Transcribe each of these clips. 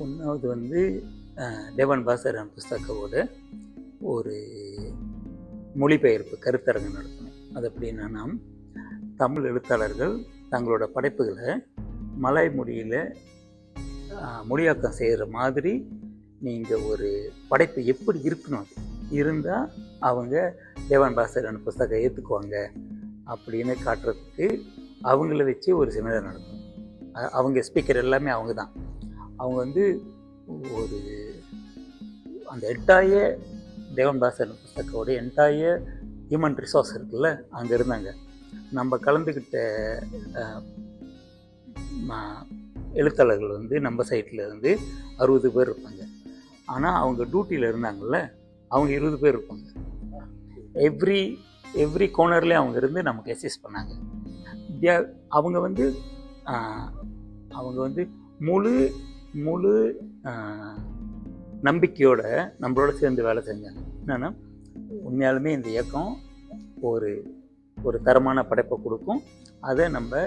ஒன்றாவது வந்து டெவன் பாசரன் புஸ்தகவோட ஒரு மொழிபெயர்ப்பு கருத்தரங்கு நடத்தணும். அது எப்படின்னா, தமிழ் எழுத்தாளர்கள் தங்களோட படைப்புகளை மலாய் மொழியில் மொழியாக்கம் செய்கிற மாதிரி நீங்கள் ஒரு படைப்பு எப்படி இருக்கணும், அது இருந்தால் அவங்க டெவன் பாசரன் புஸ்தகம் ஏற்றுக்குவாங்க அப்படின்னு காட்டுறதுக்கு அவங்கள வச்சு ஒரு செமினார் நடத்தணும். அவங்க ஸ்பீக்கர் எல்லாமே அவங்க தான். அவங்க வந்து ஒரு அந்த எட்டாய டெவன் பாசரன் புஸ்தகோட என்டாய ஹியூமன் ரிசோர்ஸ் இருக்குல்ல, அங்கே இருந்தாங்க. நம்ம கலந்துக்கிட்ட எழுத்தாளர்கள் வந்து நம்ம சைட்டில் வந்து 60 பேர் இருப்பாங்க. ஆனால் அவங்க டியூட்டியில் இருந்தாங்கல்ல, அவங்க 20 பேர் இருப்பாங்க. எவ்ரி கோனர்லேயே அவங்க இருந்து நமக்கு அசிஸ்ட் பண்ணாங்க. அவங்க வந்து முழு நம்பிக்கையோட நம்மளோட சேர்ந்து வேலை செஞ்சாங்க. என்னென்னா, உண்மையாலுமே இந்த இயக்கம் ஒரு தரமான படைப்பை கொடுக்கும், அதை நம்ம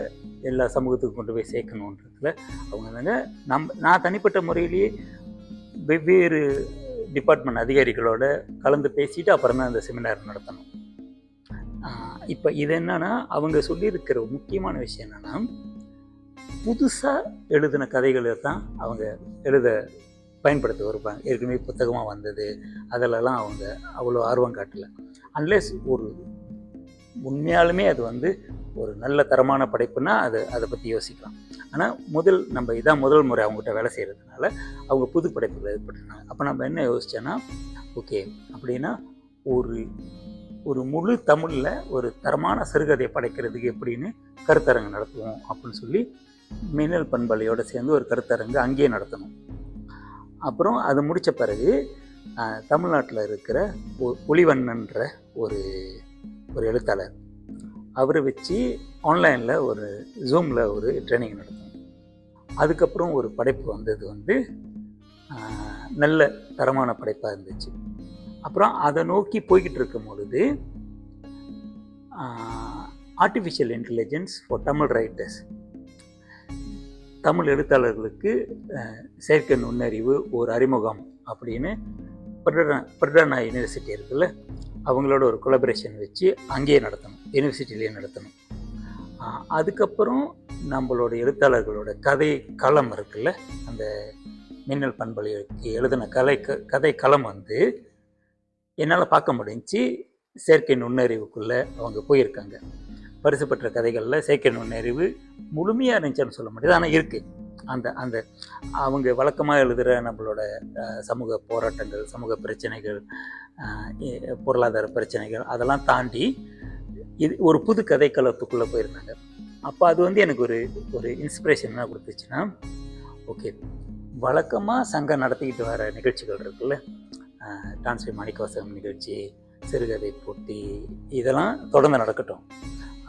எல்லா சமூகத்துக்கும் கொண்டு போய் சேர்க்கணுன்றதுல அவங்க இருந்தாங்க. நான் தனிப்பட்ட முறையிலேயே வெவ்வேறு டிபார்ட்மெண்ட் அதிகாரிகளோட கலந்து பேசிட்டு அப்புறம் தான் அந்த செமினார் நடத்தணும். இப்போ இது என்னன்னா, அவங்க சொல்லியிருக்கிற முக்கியமான விஷயம் என்னென்னா, புதுசாக எழுதின கதைகளை தான் அவங்க எழுத பயன்படுத்த வருவாங்க. ஏற்கனவே புத்தகமாக வந்தது அதிலெல்லாம் அவங்க அவ்வளோ ஆர்வம் காட்டலை. அன்லெஸ் உண்மையாலுமே அது வந்து ஒரு நல்ல தரமான படைப்புனா அதை பற்றி யோசிக்கலாம். ஆனால் நம்ம இதான் முதல் முறை அவங்ககிட்ட வேலை செய்கிறதுனால அவங்க புது படைப்புகளை ஏற்படுத்தினாங்க. அப்போ நம்ம என்ன யோசித்தோன்னா, ஓகே அப்படின்னா ஒரு முழு தமிழில் ஒரு தரமான சிறுகதையை படைக்கிறதுக்கு எப்படின்னு கருத்தரங்கு நடத்துவோம் அப்படின்னு சொல்லி மின்னல் பண்பலையோடு சேர்ந்து ஒரு கருத்தரங்கு அங்கேயே நடத்தணும். அப்புறம் அது முடித்த பிறகு தமிழ்நாட்டில் இருக்கிற ஒளிவண்ணன்ற ஒரு எழுத்தாளர், அவரை வச்சு ஆன்லைனில் ஒரு ஜூமில் ஒரு ட்ரைனிங் நடத்தணும். அதுக்கப்புறம் ஒரு படைப்பு வந்தது வந்து நல்ல தரமான படைப்பாக இருந்துச்சு. அப்புறம் அதை நோக்கி போய்கிட்டு இருக்கும் பொழுது artificial intelligence for Tamil writers, Tamil எழுத்தாளர்களுக்கு செயற்கை நுண்ணறிவு ஒரு அறிமுகம் அப்படின்னு பிரடனா யூனிவர்சிட்டி இருக்குல்ல, அவங்களோட ஒரு கொலபரேஷன் வச்சு அங்கேயே நடத்தணும், யூனிவர்சிட்டியிலே நடத்தணும். அதுக்கப்புறம் நம்மளோட எழுத்தாளர்களோட கதை களம் இருக்குல்ல, அந்த மின்னல் பண்பலைக்கு எழுதின கதை களம் வந்து என்னால் பார்க்க முடிஞ்சு. செயற்கை நுண்ணறிவுக்குள்ளே அவங்க போயிருக்காங்க. பரிசு பெற்ற கதைகளில் செயற்கை நுண்ணறிவு முழுமையாக இருந்துச்சுன்னு சொல்ல முடியாது, ஆனால் இருக்குது. அந்த அவங்க வழக்கமாக எழுதுகிற நம்மளோட சமூக போராட்டங்கள், சமூக பிரச்சனைகள், பொருளாதார பிரச்சனைகள் அதெல்லாம் தாண்டி இது ஒரு புது கதைக்களத்துக்குள்ளே போயிருந்தாங்க. அப்போ அது வந்து எனக்கு ஒரு இன்ஸ்பிரேஷன் என்ன கொடுத்துச்சுன்னா, ஓகே வழக்கமாக சங்கம் நடத்திக்கிட்டு வர நிகழ்ச்சிகள் இருக்குல்ல, டான்ஸ்ரீ மாணிக்கவாசகம் நிகழ்ச்சி, சிறுகதை போட்டி, இதெல்லாம் தொடர்ந்து நடக்கட்டும்.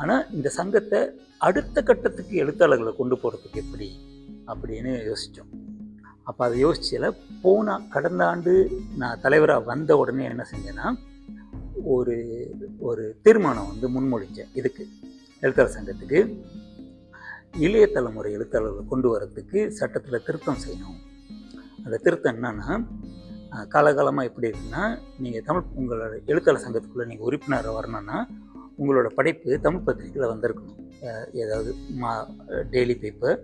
ஆனால் இந்த சங்கத்தை அடுத்த கட்டத்துக்கு எழுத்தாளர்களை கொண்டு போகிறதுக்கு எப்படி அப்படின்னு யோசித்தோம். அப்போ அதை யோசிச்சதில் கடந்த ஆண்டு நான் தலைவராக வந்த உடனே என்ன செஞ்சேன்னா, ஒரு தீர்மானம் வந்து முன்மொழிஞ்சேன். இதுக்கு எழுத்தாளர் சங்கத்துக்கு இளைய தலைமுறை எழுத்தாளர்களை கொண்டு வரத்துக்கு சட்டத்தில் திருத்தம் செய்யணும். அந்த திருத்தம் என்னன்னா, காலகாலமாக எப்படி இருக்குன்னா, நீங்கள் உங்களோட எழுத்தாளர் சங்கத்துக்குள்ளே நீங்கள் உறுப்பினராக வரணும்னா உங்களோட படைப்பு தமிழ் பத்திரிக்கையில் வந்திருக்கணும். ஏதாவது டெய்லி பேப்பர்,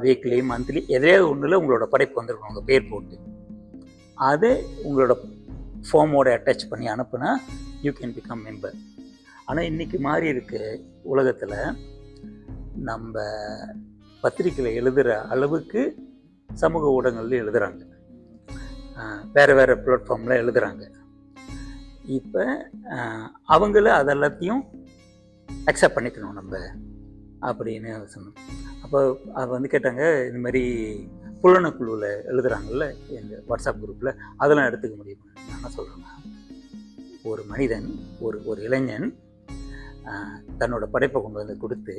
வீக்லி, மந்த்லி எதையாவது ஒன்றில் உங்களோட படைப்பு வந்திருக்கணும், உங்கள் பேர் போட்டு. அதை உங்களோட ஃபார்மோட அட்டாச் பண்ணி அனுப்புனா யூ கேன் பிகம் மெம்பர். ஆனால் இன்றைக்கி மாறி இருக்க உலகத்தில் நம்ம பத்திரிக்கையில் எழுதுகிற அளவுக்கு சமூக ஊடகங்கள்ல எழுதுகிறாங்க, வேறு பிளாட்ஃபார்மில் எழுதுகிறாங்க. இப்போ அவங்கள அதெல்லாத்தையும் அக்செப்ட் பண்ணிக்கணும் நம்ம அப்படின்னு சொன்னோம். அப்போ அது வந்து கேட்டாங்க, இந்த மாதிரி புலனக்குழுவில் எழுதுகிறாங்கல்ல எங்கள் வாட்ஸ்அப் குரூப்பில், அதெல்லாம் எடுத்துக்க முடியுமா? நான் என்ன சொல்கிறேன்னா, ஒரு மனிதன் ஒரு இளைஞன் தன்னோட படைப்பை கொண்டு வந்து கொடுத்து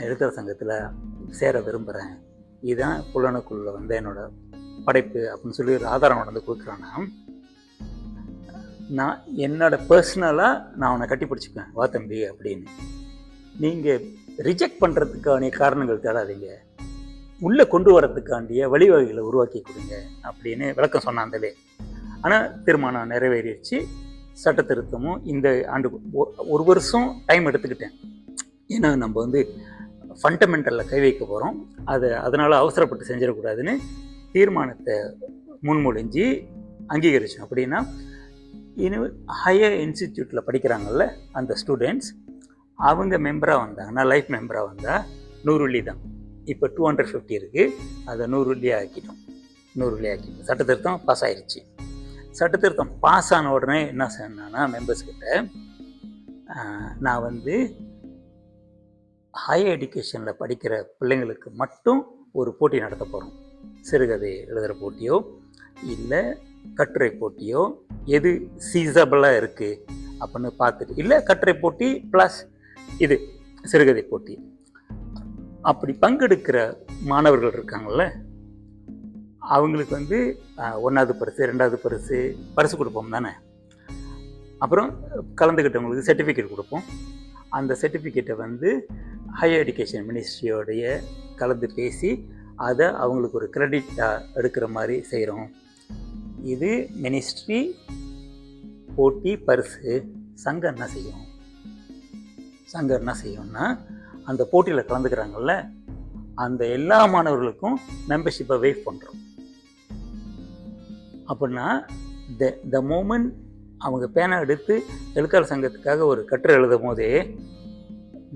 எழுத்தாளர் சங்கத்தில் சேர விரும்புகிறேன், இதுதான் புலனக்குழுவில் வந்து என்னோடய படைப்பு அப்படின்னு சொல்லி ஒரு ஆதாரம் வந்து கொடுக்குறான்னா, நான் பர்சனலாக நான் அவனை கட்டி பிடிச்சிப்பேன், வா தம்பி அப்படின்னு. நீங்கள் ரிஜெக்ட் பண்ணுறதுக்கான காரணங்கள் தேடாதீங்க. உள்ளே கொண்டு வரதுக்காண்டிய வழிவகைகளை உருவாக்கி கொடுங்க அப்படின்னு விளக்கம் சொன்னாந்தலே. ஆனால் தீர்மானம் நிறைவேறிடுச்சு. சட்ட திருத்தமும் இந்த ஆண்டு ஒரு வருஷம் டைம் எடுத்துக்கிட்டேன். ஏன்னா நம்ம வந்து ஃபண்டமெண்டலில் கை வைக்க போகிறோம், அதனால் அவசரப்பட்டு செஞ்சிடக்கூடாதுன்னு தீர்மானத்தை முன்மொழிஞ்சு அங்கீகரித்தோம். அப்படின்னா இன்னும் ஹையர் இன்ஸ்டிடியூட்டில் படிக்கிறாங்கல்ல அந்த ஸ்டூடெண்ட்ஸ், அவங்க மெம்பராக வந்தாங்கன்னா, லைஃப் மெம்பராக வந்தால் 100 வெள்ளி தான். இப்போ 250 இருக்குது, அதை 100 வெள்ளியாக ஆக்கிட்டோம். 100 வெள்ளி ஆக்கிட்டோம். சட்டத்திருத்தம் பாஸ் ஆயிடுச்சு. சட்டத்திருத்தம் பாஸ் ஆன உடனே என்ன சொன்னேன்னா, மெம்பர்ஸ்கிட்ட நான் வந்து ஹையர் எஜுகேஷனில் படிக்கிற பிள்ளைங்களுக்கு மட்டும் ஒரு போட்டி நடத்த போகிறோம். சிறுகதை எழுதுகிற போட்டியோ இல்லை கட்டுரை போட்டியோ, எது சீசபிளாக இருக்குது அப்படின்னு பார்த்துட்டு, இல்லை கட்டுரை போட்டி ப்ளஸ் இது சிறுகதை போட்டி, அப்படி பங்கெடுக்கிற மாணவர்கள் இருக்காங்கள்ல, அவங்களுக்கு வந்து 1வது பரிசு 2வது பரிசு கொடுப்போம் தானே. அப்புறம் கலந்துக்கிட்டவங்களுக்கு சர்டிஃபிகேட் கொடுப்போம். அந்த சர்டிஃபிகேட்டை வந்து ஹையர் எஜுகேஷன் மினிஸ்ட்ரியோடைய கலந்து பேசி அதை அவங்களுக்கு ஒரு கிரெடிட்டாக எடுக்கிற மாதிரி செய்கிறோம். இது மினிஸ்ட்ரி போட்டி பரிசு. சங்கம் என்ன செய்யும்? சங்கம் என்ன செய்யும்னா, அந்த போட்டியில் கலந்துக்கிறாங்கல்ல அந்த எல்லா மாணவர்களுக்கும் மெம்பர்ஷிப்பை வெயிட் பண்ணுறோம். அப்படின்னா த மோமெண்ட் அவங்க பேனா எடுத்து எழுத்தாளர் சங்கத்துக்காக ஒரு கட்டுரை எழுதும் போதே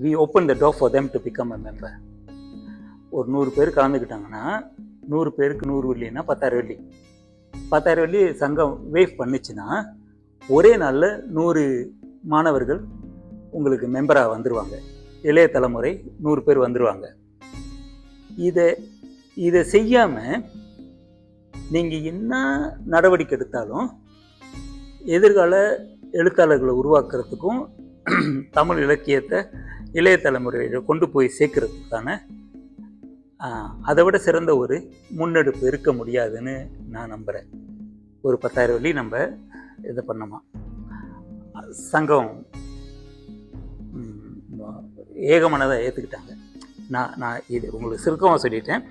we open the door for them to become a member. ஒரு 100 பேர் கலந்துக்கிட்டாங்கன்னா 100 பேருக்கு 100 வெள்ளின்னா 10,000 வெள்ளி. 10,000 வெள்ளி சங்கம் வேவ் பண்ணிச்சுன்னா ஒரே நாளில் 100 மாணவர்கள் உங்களுக்கு மெம்பராக வந்துடுவாங்க. இளைய தலைமுறை 100 பேர் வந்துடுவாங்க. இதை செய்யாமல் நீங்கள் என்ன நடவடிக்கை எடுத்தாலும் எதிர்கால எழுத்தாளர்களை உருவாக்குறதுக்கும் தமிழ் இலக்கியத்தை இளைய தலைமுறையை கொண்டு போய் சேர்க்கறதுக்கான அதை விட சிறந்த ஒரு முன்னெடுப்பு இருக்க முடியாதுன்னு நான் நம்புகிறேன். ஒரு 10,000 வெள்ளி நம்ம இதை பண்ணோமா, சங்கம் ஏகமனதாக ஏற்றுக்கிட்டாங்க. நான் இது உங்களுக்கு சுருக்கமாக சொல்லிட்டேன்,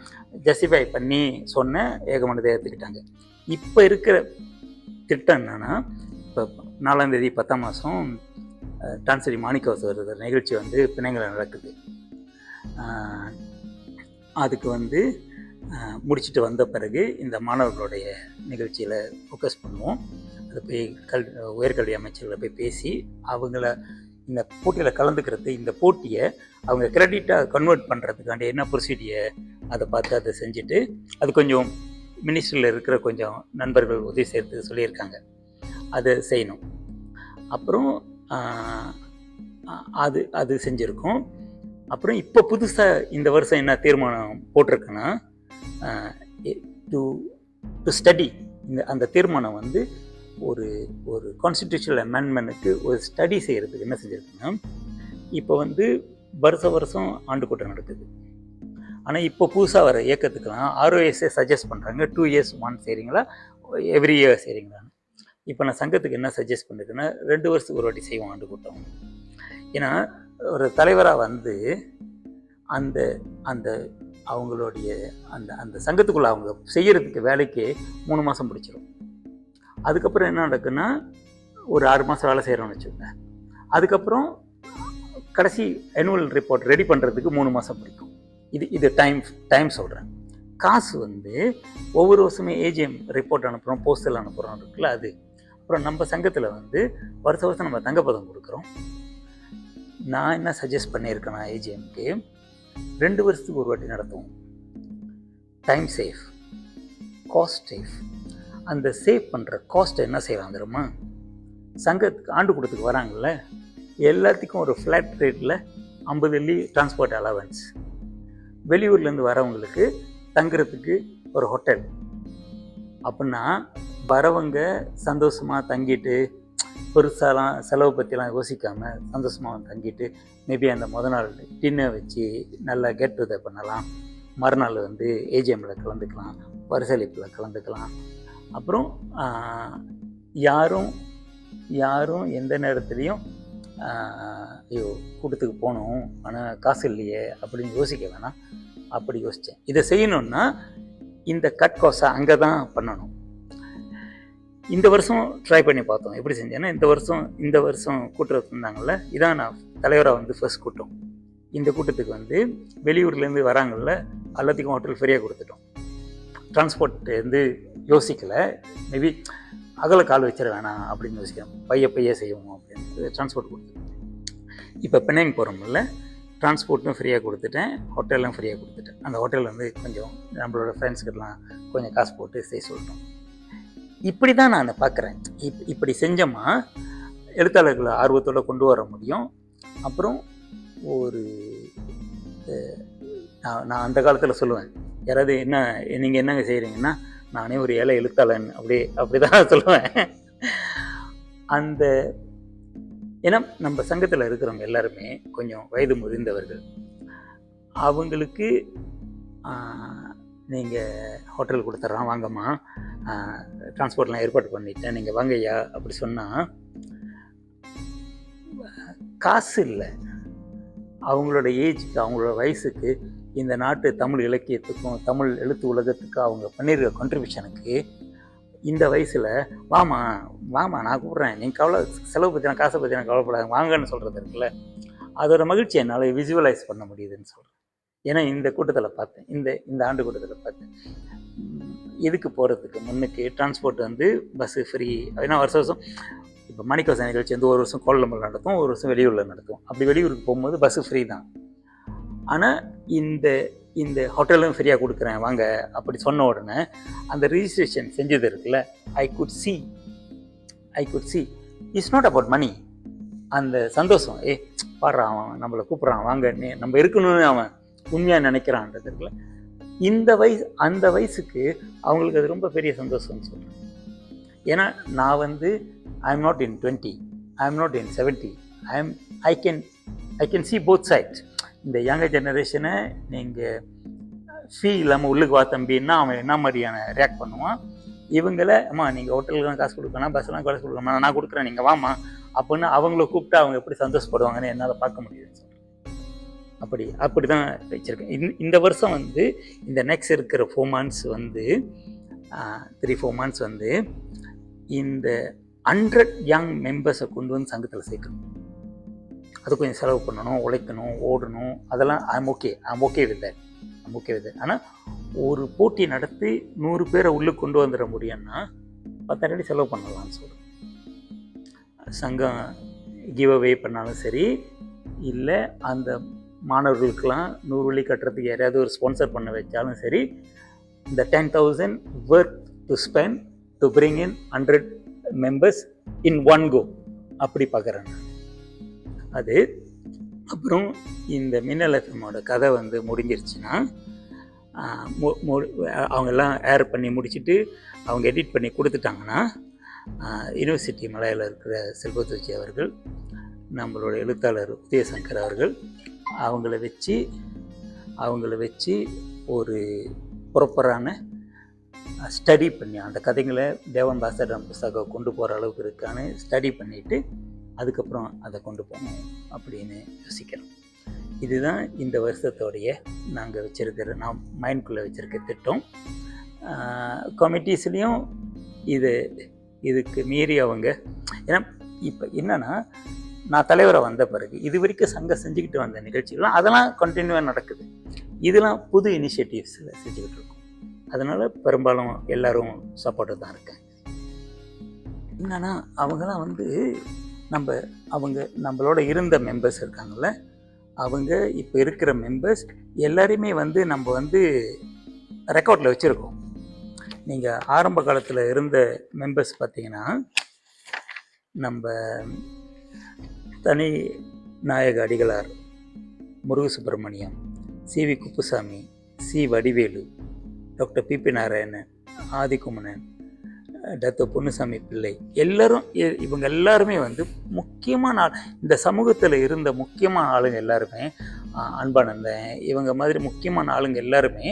ஜஸ்டிஃபை பண்ணி சொன்ன ஏகமனதை ஏற்றுக்கிட்டாங்க. இப்போ இருக்கிற திட்டம் என்னென்னா, இப்போ 4ஆம் தேதி 10ஆம் மாதம் டான்சரி மாணிக்கவாசகர் நிகழ்ச்சி வந்து பிணைங்களை நடக்குது. அதுக்கு வந்து முடிச்சுட்டு வந்த பிறகு இந்த மாணவர்களுடைய நிகழ்ச்சியில் ஃபோக்கஸ் பண்ணுவோம். அதை போய் உயர்கல்வி அமைச்சர்களை போய் பேசி அவங்கள இந்த போட்டியில் கலந்துக்கிறது, இந்த போட்டியை அவங்க கிரெடிட்டாக கன்வெர்ட் பண்ணுறதுக்காண்டி என்ன ப்ரொசீடியர் அதை பார்த்து அதை செஞ்சுட்டு, அது கொஞ்சம் மினிஸ்ட்ரியில் இருக்கிற கொஞ்சம் நண்பர்கள் உதவி செய்கிறது சொல்லியிருக்காங்க, அதை செய்யணும். அப்புறம் அது செஞ்சுருக்கோம். அப்புறம் இப்போ புதுசாக இந்த வருஷம் என்ன தீர்மானம் போட்டிருக்குன்னா, டு ஸ்டடி அந்த தீர்மானம் வந்து ஒரு கான்ஸ்டிடியூஷனல் அமெண்ட்மெண்ட்டுக்கு ஒரு ஸ்டடி செய்கிறதுக்கு என்ன செஞ்சுருக்குன்னா, இப்போ வந்து வருஷம் ஆண்டு கூட்டம் நடக்குது. ஆனால் இப்போ புதுசாக வர இயக்கத்துக்கெல்லாம் ROSA சஜஸ்ட் பண்ணுறாங்க 2 years ஒன் செய்கிறீங்களா, எவ்ரி இயர் செய்கிறீங்களான்னு. இப்போ நான் சங்கத்துக்கு என்ன சஜஸ்ட் பண்ணிருக்கேன்னா, 2 வருஷத்துக்கு ஒரு வாட்டி செய்வோம் ஆண்டு கூட்டம். ஏன்னா ஒரு தலைவராக வந்து அந்த அந்த அவங்களுடைய அந்த சங்கத்துக்குள்ளே அவங்க செய்கிறதுக்கு வேலைக்கு 3 மாதம் பிடிச்சிரும். அதுக்கப்புறம் என்ன நடக்குன்னா, ஒரு 6 மாதம் வேலை செய்கிறோன்னு வச்சுக்கோங்க. அதுக்கப்புறம் கடைசி ஆனுவல் ரிப்போர்ட் ரெடி பண்ணுறதுக்கு 3 மாதம் பிடிக்கும். இது டைம் சொல்கிறேன். காசு வந்து ஒவ்வொரு வருஷமே AGM ரிப்போர்ட் அனுப்புகிறோம், போஸ்டல் அனுப்புகிறோம் இருக்குல்ல அது. அப்புறம் நம்ம சங்கத்தில் வந்து வருஷம் நம்ம தங்கப்பதம் கொடுக்குறோம். நான் என்ன சஜஸ்ட் பண்ணியிருக்கேன்னா, AGMக்கு 2 வருஷத்துக்கு ஒரு வாட்டி நடத்துவோம். Time safe, cost safe. அந்த சேவ் பண்ணுற காஸ்ட்டை என்ன செய்வாங்க தெரியுமா, சங்கத்துக்கு ஆண்டு கூட்டத்துக்கு வராங்கள்ல எல்லாத்துக்கும் ஒரு ஃப்ளாட் ரேட்டில் 50 வெள்ளி டிரான்ஸ்போர்ட் அலவன்ஸ். வெளியூர்லேருந்து வரவங்களுக்கு தங்குறதுக்கு ஒரு ஹோட்டல். அப்படின்னா வரவங்க சந்தோஷமாக தங்கிட்டு பெருசாலாம் செலவு பற்றிலாம் யோசிக்காமல் சந்தோஷமாக தங்கிட்டு மேபி அந்த நாள் டின்னர் வச்சு நல்லா கெட் டுகெதர் பண்ணலாம். மறுநாள் வந்து AGMயில் கலந்துக்கலாம், பரிசளிப்பில் கலந்துக்கலாம். அப்புறம் யாரும் எந்த நேரத்துலையும் ஐயோ கூட்டத்துக்கு போகணும் ஆனால் காசு இல்லையே அப்படின்னு யோசிக்க வேணாம். அப்படி யோசித்தேன். இதை செய்யணும்னா இந்த கட் கோஸை அங்கே தான் பண்ணணும். இந்த வருஷம் ட்ரை பண்ணி பார்த்தோம். எப்படி செஞ்சேன்னா, இந்த வருஷம் கூட்டுறது இருந்தாங்கள்ல, இதான் நான் தலைவராக வந்து ஃபர்ஸ்ட் கூட்டம். இந்த கூட்டத்துக்கு வந்து வெளியூர்லேருந்து வராங்கள்ல, எல்லாத்துக்கும் ஹோட்டல் ஃப்ரீயாக கொடுத்துட்டோம். டிரான்ஸ்போர்ட் வந்து யோசிக்கலை. மேபி அகல கால் வச்சிட வேணாம் அப்படின்னு யோசிக்கிறோம். பைய செய்வோம் அப்படின்னு டிரான்ஸ்போர்ட் கொடுத்துட்டோம். இப்போ பெனாங் போகிறோம்ல, டிரான்ஸ்போர்ட்டும் ஃப்ரீயாக கொடுத்துட்டேன், ஹோட்டலும் ஃப்ரீயாக கொடுத்துட்டேன். அந்த ஹோட்டல் வந்து கொஞ்சம் நம்மளோட ஃப்ரெண்ட்ஸ்கிட்டலாம் கொஞ்சம் காசு போட்டு செய்ய சொல்லிட்டோம். இப்படி தான் நான் பார்க்குறேன். இப்படி செஞ்சோமா எழுத்தாளர்களை ஆர்வத்தோடு கொண்டு வர முடியும். அப்புறம் ஒரு நான் அந்த காலத்தில் சொல்லுவேன், யாராவது நீங்கள் என்னங்க செய்கிறீங்கன்னா, நானே ஒரு ஏழை எழுத்தாளன் அப்படி தான் சொல்லுவேன். அந்த ஏன்னா நம்ம சங்கத்தில் இருக்கிறவங்க எல்லாருமே கொஞ்சம் வயது முதிர்ந்தவர்கள். அவங்களுக்கு நீங்கள் ஹோட்டல் கொடுத்துட்றான், வாங்கம்மா, டிரான்ஸ்போர்ட்லாம் ஏற்பாடு பண்ணிட்டேன், நீங்கள் வாங்கய்யா அப்படி சொன்னால் காசு இல்லை. அவங்களோட ஏஜுக்கு, அவங்களோட வயசுக்கு, இந்த நாட்டு தமிழ் இலக்கியத்துக்கும் தமிழ் எழுத்து உலகத்துக்கும் அவங்க பண்ணியிருக்க கான்ட்ரிபியூஷனுக்கு இந்த வயசில் வாமா நான் கூப்பிட்றேன், நீங்கள் செலவு பற்றி நான் காசை பற்றி நான் கவலைப்படாது, வாங்கன்னு சொல்கிறது இருக்குல்ல, அதோட மகிழ்ச்சி என்னால் விஜுவலைஸ் பண்ண முடியுதுன்னு சொல்கிறேன். ஏன்னா இந்த கூட்டத்தில் பார்த்தேன், இந்த ஆண்டு கூட்டத்தில் பார்த்தேன். இதுக்கு போகிறதுக்கு முன்னுக்கு டிரான்ஸ்போர்ட் வந்து பஸ்ஸு ஃப்ரீ. ஏன்னா வருஷம் இப்போ மாணிக்கவாசன் நிகழ்ச்சி வந்து ஒரு வருஷம் கோலம்பல் நடத்தும், ஒரு வருஷம் வெளியூரில் நடத்தும். அப்படி வெளியூருக்கு போகும்போது பஸ்ஸு ஃப்ரீ தான். ஆனால் இந்த ஹோட்டலும் ஃப்ரீயாக கொடுக்குறேன் வாங்க அப்படி சொன்ன உடனே அந்த ரிஜிஸ்ட்ரேஷன் செஞ்சது இருக்குல்ல, I could see it's not about money. அந்த சந்தோஷம், பாடுறான், அவன் நம்மளை கூப்பிட்றான் வாங்க, நம்ம இருக்கணும்னு அவன் உண்மையாக நினைக்கிறான்றது இருக்குல்ல, அந்த வயசுக்கு அவங்களுக்கு அது ரொம்ப பெரிய சந்தோஷம்னு சொல்கிறேன். ஏன்னா நான் வந்து I am not in 20, I am not in 70, I can see both sides. இந்த யங்கர் ஜெனரேஷனை நீங்கள் ஃபீல் இல்லாமல் உள்ளுக்கு வா தம்பின்னா அவன் என்ன மாதிரியான ரியாக்ட் பண்ணுவான். இவங்கள அம்மா நீங்கள் ஹோட்டலுக்கு தான் காசு கொடுக்கணும், பஸ்ஸெலாம் காசு கொடுக்கணுமா, நான் கொடுக்குறேன் நீங்கள் வாமா அப்படின்னு அவங்கள கூப்பிட்டு அவங்க எப்படி சந்தோஷப்படுவாங்கன்னு என்னால் பார்க்க முடியுதுன்னு சொல்கிறேன். அப்படி தான் வச்சுருக்கேன். இந்த வருஷம் வந்து இந்த நெக்ஸ்ட் இருக்கிற 4 months வந்து 3-4 months வந்து இந்த 100 யங் மெம்பர்ஸை கொண்டு வந்து சங்கத்தில் சேர்க்கணும். அது கொஞ்சம் செலவு பண்ணணும், உழைக்கணும், ஓடணும், அதெல்லாம் ஐம் ஓகே வித் தட். ஆனால் ஒரு போட்டி நடத்தி 100 பேரை உள்ளே கொண்டு வந்துட முடியும்னா 10,000 அடி செலவு பண்ணலாம்னு சொல்கிறேன். சங்கம் கிவ் அவே பண்ணாலும் சரி, இல்லை அந்த மாணவர்களுக்கெல்லாம் 100 வழி கட்டுறதுக்கு யாரையாவது ஒரு ஸ்பான்சர் பண்ண வச்சாலும் சரி, இந்த 10,000 worth to spend to bring in 100 members in one go அப்படி பார்க்குறேன் அது. அப்புறம் இந்த மின்னல் எஃப்எம்மோட கதை வந்து முடிஞ்சிருச்சுன்னா, அவங்கெல்லாம் ஏர் பண்ணி முடிச்சுட்டு அவங்க எடிட் பண்ணி கொடுத்துட்டாங்கன்னா, யூனிவர்சிட்டி மலையில் இருக்கிற செல்வத்துச்சி அவர்கள், நம்மளோட எழுத்தாளர் உதயசங்கர் அவர்கள் அவங்கள வச்சு ஒரு ப்ராப்பரான ஸ்டடி பண்ணி அந்த கதைகளை தேவன் பாஸ்கரன் புஸ்தகம் கொண்டு போகிற அளவுக்கு இருக்கான்னு ஸ்டடி பண்ணிவிட்டு அதுக்கப்புறம் அதை கொண்டு போகணும் அப்படின்னு யோசிக்கிறோம். இதுதான் இந்த வருஷத்தோடைய நாங்கள் வச்சுருக்கிற, நான் மைண்ட்குள்ளே வச்சுருக்க திட்டம். கமிட்டிஸ்லேயும் இதுக்கு மீறி அவங்க, ஏன்னா இப்போ என்னென்னா நான் தலைவரை வந்த பிறகு இது வரைக்கும் சங்கம் செஞ்சுக்கிட்டு வந்த நிகழ்ச்சிகள்லாம் அதெல்லாம் கண்டினியூவாக நடக்குது. இதெல்லாம் புது இனிஷியேட்டிவ்ஸில் செஞ்சுக்கிட்டு இருக்கோம். அதனால் பெரும்பாலும் எல்லோரும் சப்போர்ட்டாக தான் இருக்காங்க. என்னென்னா அவங்களாம் வந்து நம்மளோட இருந்த மெம்பர்ஸ் இருக்காங்கள்ல, அவங்க இப்போ இருக்கிற மெம்பர்ஸ் எல்லாரையுமே வந்து நம்ம வந்து ரெக்கார்டில் வச்சுருக்கோம். நீங்கள் ஆரம்ப காலத்தில் இருந்த மெம்பர்ஸ் பார்த்தீங்கன்னா, நம்ம Thani Nayaka Adigalar, Murugu Subramaniam, C V. Kuppusamy, C. Vadivelu, doctor P P. Narayanan, Adhikumanan, doctor Ponnusamy Pillai, இவங்க எல்லாருமே வந்து முக்கியமான இந்த சமூகத்தில் இருந்த முக்கியமான ஆளுங்க எல்லாருமே, அன்பானந்தன், இவங்க மாதிரி முக்கியமான ஆளுங்க எல்லாருமே,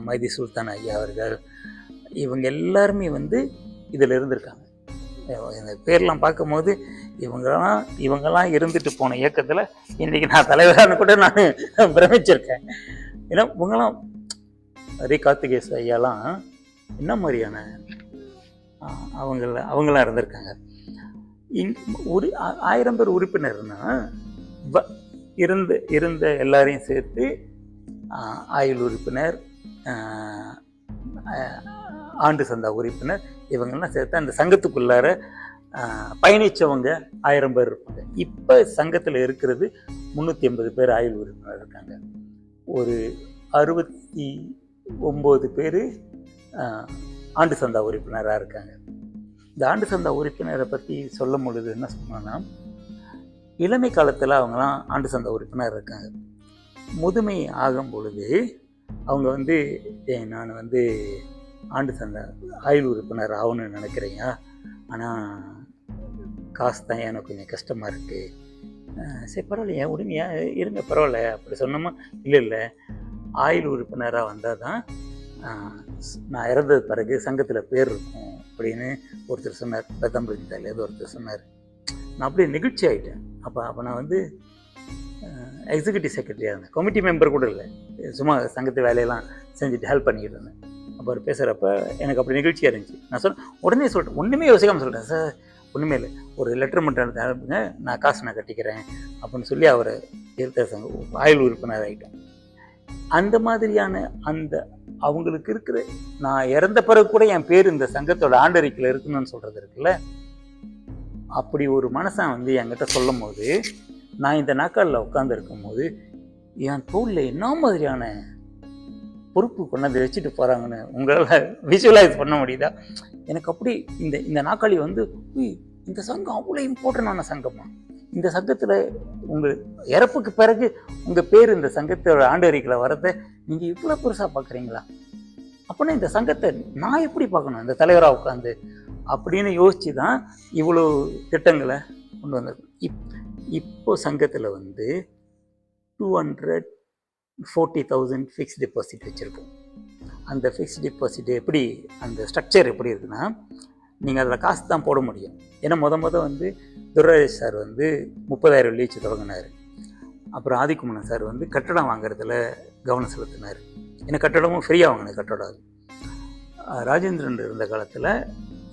மைதி சுல்தான் ஐயா அவர்கள், இவங்க எல்லாருமே வந்து இதில் இருந்திருக்காங்க. இந்த பேர்லாம் பார்க்கும்போது இவங்கெல்லாம் இருந்துட்டு போன இயக்கத்தில் இன்றைக்கி நான் தலைவரானு கூட நான் பிரமிச்சிருக்கேன். ஏன்னா இவங்கெல்லாம் கார்த்திகேஸ் ஐயாலாம் என்ன மாதிரியான அவங்களாம் இருந்திருக்காங்க. ஒரு 1000 பேர் உறுப்பினர்னா இருந்த எல்லாரையும் சேர்த்து ஆயுள் உறுப்பினர், ஆண்டு சந்தா உறுப்பினர், இவங்கெல்லாம் சேர்த்து அந்த சங்கத்துக்குள்ளார பயணித்தவங்க 1000 பேர் இருப்பாங்க. இப்போ சங்கத்தில் இருக்கிறது 380 பேர் ஆயுள் உறுப்பினர் இருக்காங்க. ஒரு 69 பேர் ஆண்டு சந்தா உறுப்பினராக இருக்காங்க. இந்த ஆண்டு சந்தா உறுப்பினரை பற்றி சொல்லும் பொழுது என்ன சொன்னோன்னா, இளமை காலத்தில் அவங்களாம் ஆண்டு சந்தா உறுப்பினர் இருக்காங்க. முதுமை ஆகும் பொழுது அவங்க நான் ஆண்டு சந்தா ஆயுள் உறுப்பினர் ஆகணும்னு நினைக்கிறேங்க, ஆனால் காசு தான் எனக்கு கொஞ்சம் கஷ்டமாக இருக்குது. சரி பரவாயில்லையா உடனே இருங்க பரவாயில்ல அப்படி சொன்னோமா, இல்லை ஆயுள் உறுப்பினராக வந்தால் தான் நான் இறந்தது பிறகு சங்கத்தில் பேர் இருக்கும் அப்படின்னு ஒருத்தர் சொன்னார். பெத்தம்பரித்தாலேருந்து ஒருத்தர் சொன்னார். நான் அப்படியே நிகழ்ச்சி ஆகிட்டேன். அப்போ நான் எக்ஸிக்யூட்டிவ் செக்ரட்டரியாக இருந்தேன், கமிட்டி மெம்பர் கூட இல்லை, சும்மா சங்கத்து வேலையெல்லாம் செஞ்சுட்டு ஹெல்ப் பண்ணிக்கிட்டு இருந்தேன். அப்போ அவர் பேசுகிறப்ப எனக்கு அப்படி நிகழ்ச்சியாக இருந்துச்சு. நான் உடனே சொல்லிட்டேன், ஒன்றுமே யோசிக்காமல் சொல்லிட்டேன், சார் ஒன்றுமே இல்லை, ஒரு லெட்டர் மட்டும் எடுத்து அனுப்புங்க, நான் காசு நான் கட்டிக்கிறேன் அப்படின்னு சொல்லி அவரை சங்கம் ஆயுள் உறுப்பினர் ஆகிட்டோம். அந்த மாதிரியான அவங்களுக்கு இருக்கிற நான் இறந்த பிறகு கூட என் பேர் இந்த சங்கத்தோட ஆண்டறிக்கையில் இருக்குன்னு சொல்கிறது இருக்குல்ல, அப்படி ஒரு மனசன் என்கிட்ட சொல்லும் போது, நான் இந்த நாட்களில் உட்காந்துருக்கும் போது என் தோளில் என்ன மாதிரியான பொறுப்பு கொண்டாந்து வச்சுட்டு போகிறாங்கன்னு உங்களால் விஷுவலைஸ் பண்ண முடியுதா? எனக்கு அப்படி இந்த நாற்காலி இந்த சங்கம் அவ்வளோ இம்பார்ட்டண்டான சங்கமா, இந்த சங்கத்தில் உங்கள் இறப்புக்கு பிறகு உங்கள் பேர் இந்த சங்கத்தோட ஆண்டு அறிக்கையில் வரதை நீங்கள் இவ்வளோ பெருசாக பார்க்குறீங்களா? அப்படின்னா இந்த சங்கத்தை நான் எப்படி பார்க்கணும் இந்த தலைவராக உட்காந்து அப்படின்னு யோசித்து தான் இவ்வளோ திட்டங்களை கொண்டு வந்திருக்கோம். இப்போ சங்கத்தில் 240,000 ஃபிக்ஸ்ட் டெபாசிட் வச்சுருக்கோம். அந்த ஃபிக்ஸ்ட் டெபாசிட் எப்படி, அந்த ஸ்ட்ரக்சர் எப்படி இருக்குன்னா, நீங்கள் அதில் காசு தான் போட முடியும். ஏன்னா முத துரைராஜ் சார் 30,000 வெள்ளி வச்சு தொடங்கினார். அப்புறம் ஆதிக்குமரன் சார் கட்டடம் வாங்குறதுல கவனம் செலுத்தினார். ஏன்னா கட்டடமும் ஃப்ரீயாக வாங்கின கட்டடம் அது. ராஜேந்திரன் இருந்த காலத்தில்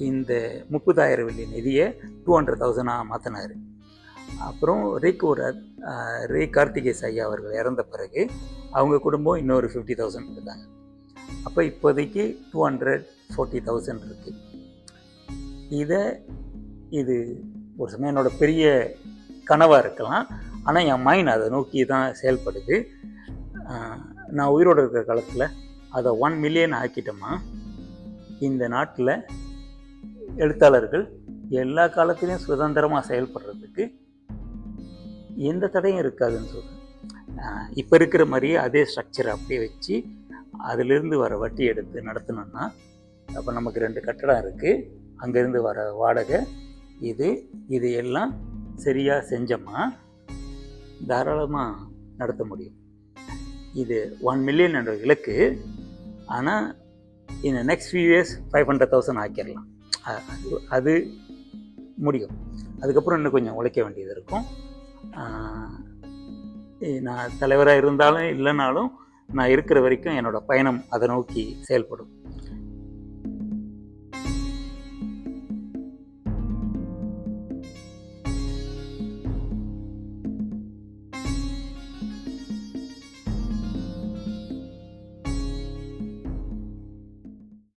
இந்த 30,000 வெள்ளி நிதியை 200,000 மாற்றினார். அப்புறம் கார்த்திகேஸ் ஐயா அவர்கள் இறந்த பிறகு அவங்க குடும்பம் இன்னொரு 50,000 கொடுத்தாங்க. அப்போ இப்போதைக்கு 240,000 இருக்குது. இது ஒரு சமயம் என்னோட பெரிய கனவாக இருக்கலாம், ஆனால் என் மைண்ட் அதை நோக்கி தான் செயல்படுது. நான் உயிரோடு இருக்கிற காலத்தில் அதை 1 மில்லியன் ஆக்கிட்டோமா, இந்த நாட்டில் எழுத்தாளர்கள் எல்லா காலத்திலையும் சுதந்திரமாக செயல்படுறதுக்கு எந்த தடையும் இருக்காதுன்னு சொல்கிறேன். இப்போ இருக்கிற மாதிரியே அதே ஸ்ட்ரக்சரை அப்படியே வச்சு அதிலிருந்து வர வட்டி எடுத்து நடத்தினோன்னா, அப்போ நமக்கு 2 கட்டடம் இருக்குது, அங்கேருந்து வர வாடகை இது எல்லாம் சரியாக செஞ்சோமா தாராளமாக நடத்த முடியும். இது 1 மில்லியன் என்ற இலக்கு. ஆனால் இந்த நெக்ஸ்ட் ஃபியூ இயர்ஸ் 500,000 ஆக்கிடலாம். அது முடியும். அதுக்கப்புறம் இன்னும் கொஞ்சம் உழைக்க வேண்டியது இருக்கும். நான் தலைவராக இருந்தாலும் இல்லைனாலும் நான் இருக்கிற வரைக்கும் என்னோடய பயணம் அதை நோக்கி செயல்படும்.